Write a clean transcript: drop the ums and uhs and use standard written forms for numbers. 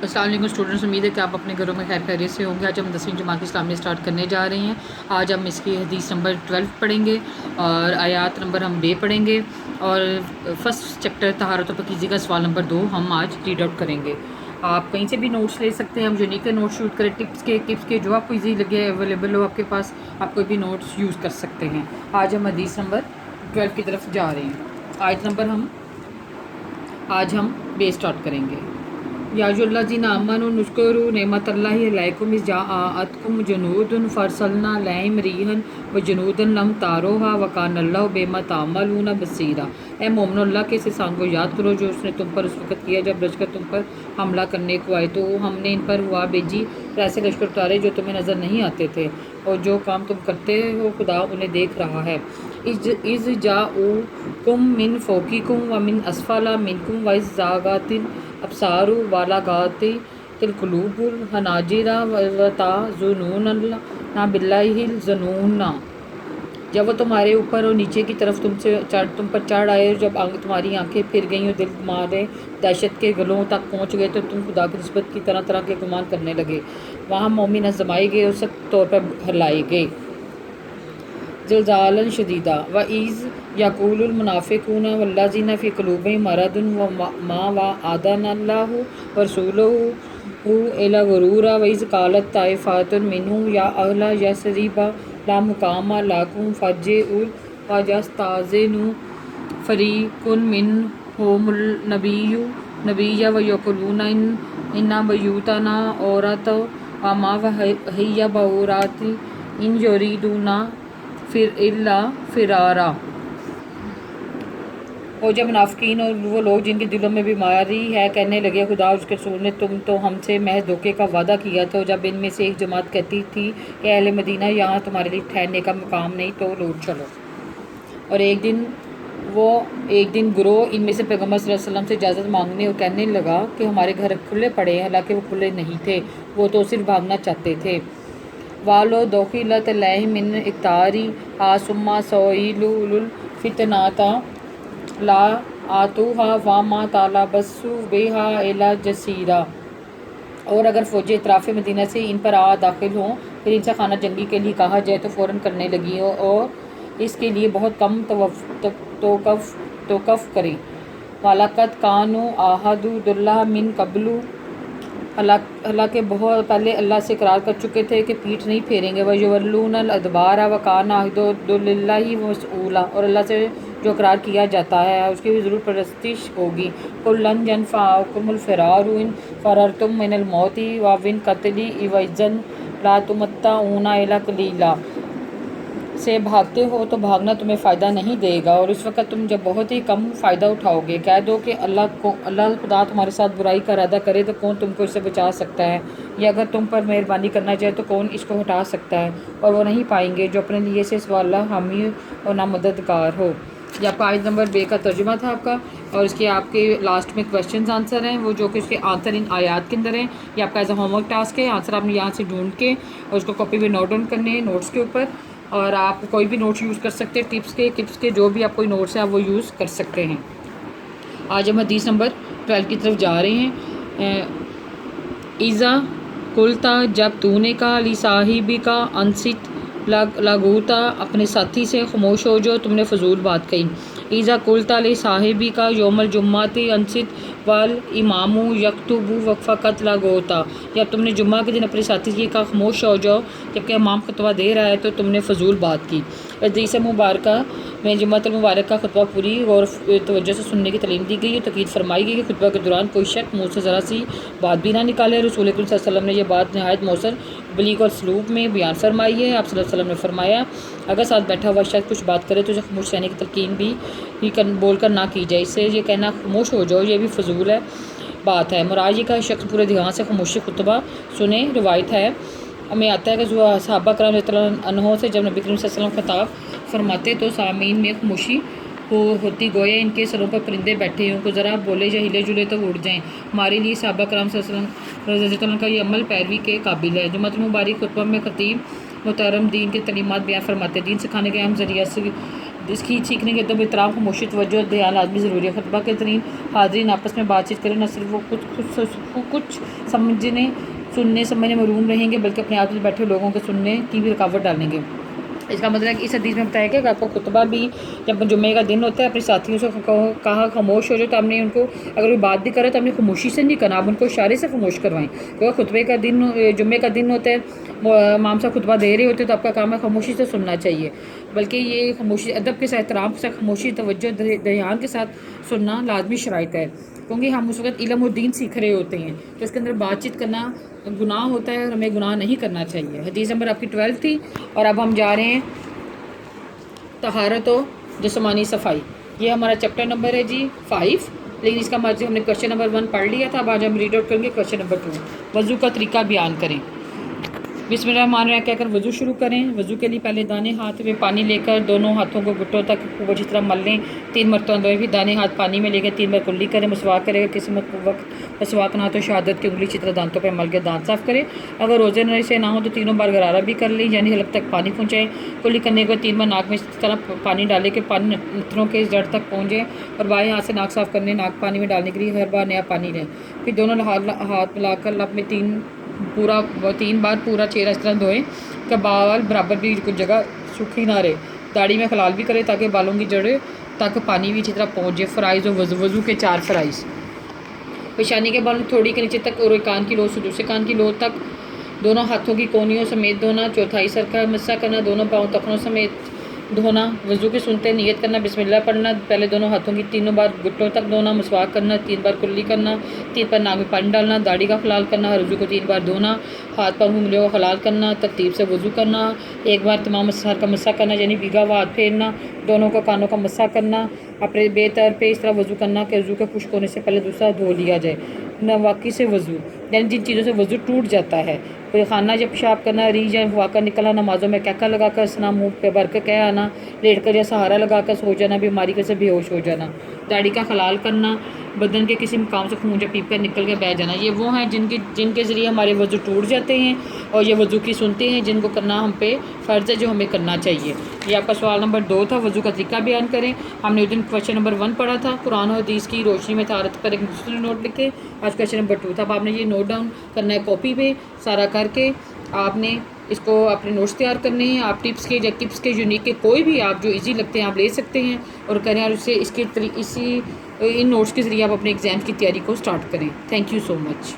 अस्सलाम वालेकुम स्टूडेंट्स, उम्मीद है कि आप अपने घरों में खैर खैरियत से होंगे। आज हम 10वीं जमात इस्लामी स्टार्ट करने जा रहे हैं। आज हम इसकी हदीस नंबर 12 पढ़ेंगे और आयात नंबर हम बे पढ़ेंगे और फर्स्ट चैप्टर तहारत व पाकीज़गी का सवाल नंबर 2 हम आज रीड आउट करेंगे। आप कहीं से भी नोट्स ले सकते हैं, हम यूनिक के नोट्स शूट करें, टिप्स के जो आपको ईजी लगे अवेलेबल हो आपके पास, आप कोई भी नोट्स यूज़ कर सकते हैं। आज हम हदीस नंबर 12 की तरफ जा रहे हैं। आयत नंबर आज हम बे स्टार्ट करेंगे। याजुल्लाज़ीना आमनु नुश्कुरु नेमतल्लाहि अलैकुम इज़ जाअतकुम जुनूदुन फरसलना अलैहिम रिहन व जुनूदन लम तारोहा व कानल्लाहु बिमा तामलूना बसीरा। ए मोमिनो, अल्लाह के इस एहसान को याद करो जो उसने तुम पर उस वक़्त किया जब लश्कर तुम पर हमला करने को आए, तो हमने इन पर हुआ भेजी ऐसे लश्कर उतारे जो तुम्हें नज़र नहीं आते थे, और जो काम तुम करते हो खुदा उन्हें देख रहा है। इज़ जाऊकुम मिन फ़ौक़िकुम व मिन अस्फ़ला मिनकुम व इज़ ज़ाग़तिल अब्सारु बालागाति तिलकुलूबुल हनाजिरा व ताज़ुनूना बिल्लाहिल ज़ुनूना। जब वो तुम्हारे ऊपर और नीचे की तरफ तुम पर चढ़ आए, और जब तुम्हारी आंखें फिर गईं और दिल तुम्हारे दहशत के गलों तक पहुंच गए, तो तुम खुदा की निस्बत की तरह तरह के गुमान करने लगे। वहाँ मोमिन आज़माए गए और सख्त तौर पर हिलाए गए। ज़िलज़ालन शदीदा व इज़ यक़ूलुल मुनाफ़िक़ून वल्लज़ीना फ़ी क़ुलूबिहिम मरदुन व मा वअदनल्लाहु व रसूलुहु इल्ला गुरूरा व इज़ क़ालत ताइफ़ातुन मिनहुम या अहला यस्रिबा ला मुक़ामा लकुम फ़र्जिऊन व यस्ताज़िनु फ़रीक़ुन मिनहुमुन नबिय्य व यक़ूलूना इन्ना बुयूतना औरतुन व मा हिय बऊरातिन इन युरीदूना फिर इल्ला फ़िरारा। और जब मुनाफिकीन और वो लोग जिनके दिलों में बीमारी है कहने लगे खुदा उसके रसूल ने तुम तो हमसे महज धोखे का वादा किया था, जब इनमें से एक जमात कहती थी कि अहले मदीना, यहाँ तुम्हारे लिए ठहरने का मकाम नहीं, तो लौट चलो। और एक दिन गुरोह इनमें से पैगम्बर सल्लल्लाहु अलैहि वसल्लम से इजाज़त मांगने और कहने लगा कि हमारे घर खुले पड़े हैं, हालांकि वो खुले नहीं थे, वो तो सिर्फ भागना चाहते थे। वालो दौखिलत अलैहिम मिन इक्तारी हासुम्मा सौइलुल फितनाता ला आतूहा वामा तालाबस्सु बिहा इला जसीरा। और अगर फ़ौज इतराफ़ मदीना से इन पर दाखिल हों, फिर इनसे खाना जंगी के लिए कहा जाए तो फ़ौरन करने लगी हो, और इसके लिए बहुत कम तोक़फ़ करें। वालक़द कानू आहदुल्लाह मिन क़ब्लु, हालांकि बहुत पहले अल्लाह से इकरार कर चुके थे कि पीठ नहीं फेरेंगे। व युवल्लूनल अदबारा व काना अहदुल्लाहि मसऊला, और अल्लाह से जो इकरार किया जाता है उसकी भी ज़रूर परस्तिश होगी। कुल्लन यनफ़अकुमुल फ़िरारु इन फ़ररतुम मिनल मौति व मिन क़त्लि व इज़्ज़न ला तुमत्तऊना इल्ला क़लीला। से भागते हो तो भागना तुम्हें फ़ायदा नहीं देगा, और इस वक्त तुम जब बहुत ही कम फ़ायदा उठाओगे। कह दो कि अल्लाह खुदा तुम्हारे साथ बुराई का इरादा करे तो कौन तुमको इससे बचा सकता है, या अगर तुम पर मेहरबानी करना चाहे तो कौन इसको हटा सकता है। और वो नहीं पाएंगे जो अपने लिए से वाला हामी और ना मददगार हो। ये आपका आयत नंबर बे का तर्जुमा था आपका, और इसके आपके लास्ट में क्वेश्चंस आंसर हैं, वो जो कि उसके आंसर इन आयात के अंदर हैं। ये आपका एज अ होमवर्क टास्क है, आंसर आपने यहाँ से ढूंढ के और उसको कॉपी में नोट डाउन करने हैं नोट्स के ऊपर, और आप कोई भी नोट्स यूज़ कर सकते हैं, टिप्स के जो भी आप कोई नोट्स हैं आप वो यूज़ कर सकते हैं। आज हम हदीस नंबर 12 की तरफ जा रहे हैं। इज़ा कुलता, जब तूने कहा ली साहिबी का अनसित लागूता, अपने साथी से खामोश हो जो तुमने फजूल बात कही। इज़ा कुलता ली साहिबी का योमल जुम्माती अनसित वाल इमामू यकतुबू फ़क़त लागोता, जब तुमने जुम्मा के दिन अपने साथी से कहा खामोश हो जाओ जबकि इमाम खुतबा दे रहा है, तो तुमने फजूल बात की। हदीस मुबारक में जुम्मतुल मुबारक का खुतबा पूरी और तवज्जो से सुनने की तालीम दी गई और तकीद फरमाई गई कि खुतबा के दौरान कोई शख्स मुँह से ज़रा सी बात भी ना निकाले। रसूल सल्लल्लाहु अलैहि वसल्लम ने यह बात नहायत मौसर बलीग और सलूक में बयान फरमाई है। आप सल्लल्लाहु अलैहि वसल्लम ने फरमाया, अगर साथ बैठा हुआ शख्स कुछ बात करे तो उसे खामोश रहने की तलकीन भी बोलकर ना की जाए। इससे ये कहना खामोश हो जाओ ये भी फजूल है बात है। मुराद ये का शख्स पूरे ध्यान से खामोशी खुतबा सुने। रिवायत है हमें आता है कि सहाबा कराम रज़ियल्लाहु अन्हुम से जब नबी करीम सल्लल्लाहु अलैहि वसल्लम खिताब फरमाते तो सामीन में खामोशी होती, गोया इनके सरों पर परिंदे बैठे हों, को ज़रा बोले या हिले जुले तो उड़ जाएं। हमारे लिए सहाबा कराम सल्लल्लाहु अलैहि वसल्लम का ये अमल पैरवी के काबिल है। जुम्मतुल मुबारक खुतबा में खतीब मोहतरम दीन के तलीमात बयान फरमाते, दीन सिखाने के अहम ज़रिया से اس کی سیکھنے کے ادب احترام خاموشی توجہ دھیان لازمی ضروری ہے. خطبہ کے ترین حاضرین آپس میں بات چیت کریں، نہ صرف وہ کچھ سننے سمجھنے محروم رہیں گے بلکہ اپنے آپ میں بیٹھے لوگوں کے سننے کی بھی رکاوٹ ڈالیں گے. اس کا مطلب ہے کہ اس حدیث میں بتایا گیا کہ آپ کو خطبہ بھی جب جمعے کا دن ہوتا ہے اپنے ساتھیوں سے کہا خاموش ہو جائے، تو ہم نے ان کو اگر کوئی بات بھی کرے تو ہم نے خاموشی سے نہیں کرنا، آپ ان کو اشارے سے خاموش کروائیں. کیونکہ خطبے کا دن جمعے کا دن ہوتا ہے، امام صاحب خطبہ دے رہے ہوتے ہیں تو آپ کا کام ہے خاموشی سے سننا چاہیے، بلکہ یہ خاموشی ادب کے ساتھ احترام کے ساتھ خاموشی توجہ دھیان کے ساتھ سننا لازمی شرائط ہے. کیونکہ ہم اس وقت علم اور دین سیکھ رہے ہوتے ہیں تو اس کے اندر بات چیت کرنا گناہ ہوتا ہے اور ہمیں گناہ نہیں کرنا چاہیے. حدیث نمبر آپ کی 12 تھی اور اب ہم جا رہے ہیں طہارت و جسمانی صفائی. یہ ہمارا چیپٹر نمبر ہے جی 5، لیکن اس کا مرضی ہم نے کوشچن نمبر 1 پڑھ لیا تھا. اب آج ہم ریڈ آؤٹ کریں گے کوشچن نمبر 2. وضو کا طریقہ بیان کریں. بسم اللہ الرحمن الرحیم کہہ کر وضو شروع کریں. وضو کے لیے پہلے دانے ہاتھ میں پانی لے کر دونوں ہاتھوں کو گھٹوں تک خوب اچھی طرح مل لیں. 3 مرتبہ دھوئیں، پھر دانے ہاتھ پانی میں لے کے 3 بار کلی کریں. مسواک کرے گا کسی وقت مسواک نہ ہو تو شہادت کی انگلی اچھی طرح دانتوں پہ مل کے دانت صاف کرے. اگر روزے سے نہ ہو تو 3 بار غرارہ بھی کر لیں، یعنی حلق تک پانی پہنچائیں. کلی کرنے کے بعد 3 بار ناک میں اس طرح پانی ڈالے کہ پانی نتنوں کے جڑ تک پہنچے، اور بائیں ہاتھ سے ناک صاف کرنے ناک پانی میں ڈالنے کے لیے ہر بار نیا پانی لیں. پھر دونوں ہاتھ ملا کر لب میں 3 بار پورا چہرہ اس طرح دھوئیں کہ بال برابر بھی کچھ جگہ سوکھی نہ رہے. داڑھی میں خلال بھی کرے تاکہ بالوں کی جڑیں تک پانی بھی اچھی طرح پہنچ جائے. فرائض و وضو کے 4 فرائض. پیشانی کے بالوں تھوڑی کے نیچے تک اور ایک کان کی لو سے دوسرے کان کی لو تک دونوں ہاتھوں کی کونیوں سمیت دھونا. چوتھائی سر کا مسح کرنا. دونوں پاؤں تخنوں سمیت دھونا. وضو کی سنتے نیت کرنا، بسم اللہ پڑھنا. پہلے دونوں ہاتھوں کی 3 بار گھٹوں تک دھونا. مسواک کرنا. 3 بار کلی کرنا. 3 بار ناک میں پانی ڈالنا. داڑھی کا خلال کرنا. ہر وضو کو 3 بار دھونا. ہاتھ پاؤں انگلیوں کو خلال کرنا. ترتیب سے وضو کرنا. 1 بار تمام سر کا مسح کرنا یعنی بھیگا ہوا ہاتھ پھیرنا. دونوں کو کانوں کا مسح کرنا. اپنے بے تر پہ اس طرح وضو کرنا کہ وضو کے خشک ہونے سے پہلے دوسرا دھو لیا جائے. نواقی سے وضو یعنی جن چیزوں سے وضو ٹوٹ جاتا ہے. کوئی خانہ یا پیشاب کرنا، ریح یا فواکہ نکلنا، نمازوں میں کہکہ لگا کر ہنسنا، منہ پہ بھر کے کہہ آنا، لیٹ کر یا سہارا لگا کر سو جانا، بیماری کے سے بے ہوش ہو جانا. داڑھی کا خلال کرنا، بدن کے کسی مقام سے خون یا پیپ کر نکل کے بہہ جانا. یہ وہ ہیں جن کے ذریعے ہمارے وضو ٹوٹ جاتے ہیں، اور یہ وضو کی سنتے ہیں جن کو کرنا ہم پہ فرض ہے، جو ہمیں کرنا چاہیے. یہ آپ کا سوال نمبر 2 تھا، وضو کا طریقہ بیان کریں. ہم نے اس دن کوشچن نمبر 1 پڑھا تھا، قرآن و حدیث کی روشنی میں طہارت پر ایک دوسرے نوٹ لکھے. آج کوشچن نمبر 2 تھا. اب آپ نے یہ نوٹ ڈاؤن کرنا ہے کاپی پہ سارا کر کے. آپ نے اس کو اپنے نوٹس تیار کرنے ہیں. آپ ٹپس کے یا ٹپس کے یونیک کے کوئی بھی آپ جو ایزی لگتے ہیں آپ لے سکتے ہیں اور کریں، اور اس سے ان نوٹس کے ذریعے آپ اپنے ایگزامس کی تیاری کو سٹارٹ کریں. Thank you so much.